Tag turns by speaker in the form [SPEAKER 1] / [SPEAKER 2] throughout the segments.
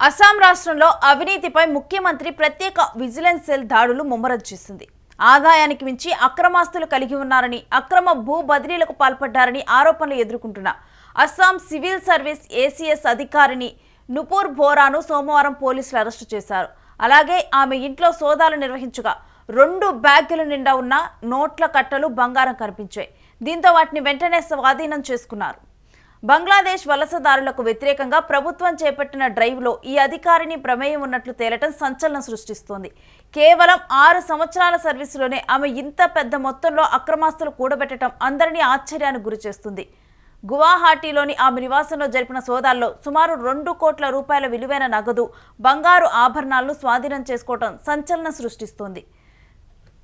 [SPEAKER 1] అస్సాం రాష్ట్రంలో అవినీతిపై ముఖ్యమంత్రి ప్రత్యేక విజిలెన్స్ సెల్ దాడులు ముమ్మరం చేసింది. ఆదాయానికి మించి అక్రమాస్తులు కలిగి ఉన్నారని, అక్రమ భూ బదిలీలకు పాల్పడ్డారని ఆరోపణలు ఎదుర్కొంటున్న అస్సాం సివిల్ సర్వీస్ ఏసీఎస్ అధికారిని నుపూర్ బోరాను సోమవారం పోలీసులు అరెస్టు చేశారు. అలాగే ఆమె ఇంట్లో సోదాలు నిర్వహించగా 2 బ్యాగుల నిండా ఉన్న నోట్ల కట్టలు బంగారం కనిపించాయి. దీంతో వాటిని వెంటనే స్వాధీనం చేసుకున్నారు. బంగ్లాదేశ్ వలసదారులకు వ్యతిరేకంగా ప్రభుత్వం చేపట్టిన డ్రైవ్లో ఈ అధికారిని ప్రమేయం ఉన్నట్లు తేలటం సంచలనం సృష్టిస్తోంది. కేవలం 6 సంవత్సరాల సర్వీసులోనే ఆమె ఇంత పెద్ద మొత్తంలో అక్రమాస్తులు కూడబెట్టడం అందరినీ ఆశ్చర్యానికి గురిచేస్తుంది. గువాహటిలోని ఆమె నివాసంలో జరిపిన సోదాల్లో సుమారు 2 కోట్ల రూపాయల విలువైన నగదు, బంగారు ఆభరణాలను స్వాధీనం చేసుకోవడం సంచలనం సృష్టిస్తోంది.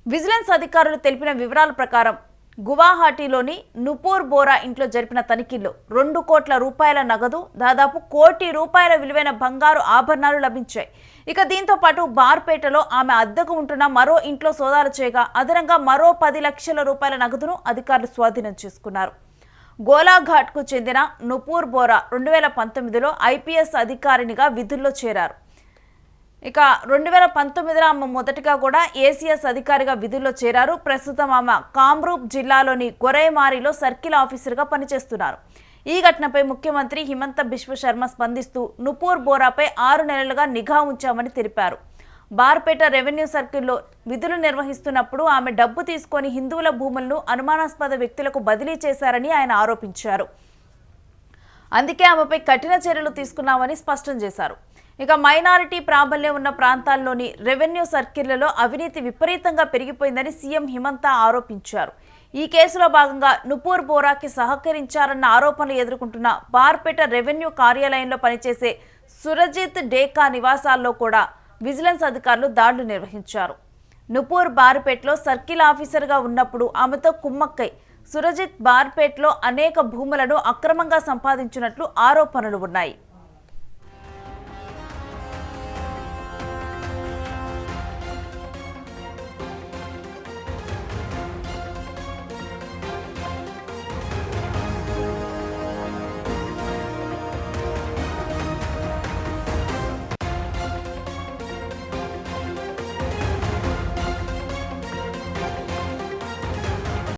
[SPEAKER 1] విజిలెన్స్ అధికారులు తెలిపిన వివరాల ప్రకారం గువాహటిలోని నుపూర్ బోరా ఇంట్లో జరిపిన తనిఖీల్లో 2 కోట్ల రూపాయల నగదు, దాదాపు 1 కోటి రూపాయల విలువైన బంగారు ఆభరణాలు లభించాయి. ఇక దీంతో పాటు బార్పేటలో ఆమె అద్దెకు ఉంటున్న మరో ఇంట్లో సోదాలు చేయగా అదనంగా మరో 10 లక్షల రూపాయల నగదును అధికారులు స్వాధీనం చేసుకున్నారు. గోలాఘాట్కు చెందిన నుపూర్ బోరా 2019లో ఐపీఎస్ అధికారినిగా విధుల్లో చేరారు. ఇక 2019లో ఆమె మొదటిగా కూడా ఏసీఎస్ అధికారిగా విధుల్లో చేరారు. ప్రస్తుతం ఆమె కామ్రూప్ జిల్లాలోని గొరైమారిలో సర్కిల్ ఆఫీసర్గా పనిచేస్తున్నారు. ఈ ఘటనపై ముఖ్యమంత్రి హిమంత బిశ్వ శర్మ స్పందిస్తూ నుపూర్ బోరాపై 6 నెలలుగా నిఘా ఉంచామని తెలిపారు. బార్పేట రెవెన్యూ సర్కిల్లో విధులు నిర్వహిస్తున్నప్పుడు ఆమె డబ్బు తీసుకొని హిందువుల భూములను అనుమానాస్పద వ్యక్తులకు బదిలీ చేశారని ఆయన ఆరోపించారు. అందుకే ఆమెపై కఠిన చర్యలు తీసుకున్నామని స్పష్టం చేశారు. ఇక మైనారిటీ ప్రాబల్యం ఉన్న ప్రాంతాల్లోని రెవెన్యూ సర్కిళ్లలో అవినీతి విపరీతంగా పెరిగిపోయిందని సీఎం హిమంత ఆరోపించారు. ఈ కేసులో భాగంగా నుపూర్ బోరాకి సహకరించారన్న ఆరోపణలు ఎదుర్కొంటున్న బార్పేట రెవెన్యూ కార్యాలయంలో పనిచేసే సురజిత్ డేకా నివాసాల్లో కూడా విజిలెన్స్ అధికారులు దాడులు నిర్వహించారు. నుపూర్ బార్పేటలో సర్కిల్ ఆఫీసర్గా ఉన్నప్పుడు ఆమెతో కుమ్మక్కై సురజిత్ బార్పేటలో అనేక భూములను అక్రమంగా సంపాదించినట్లు ఆరోపణలు ఉన్నాయి.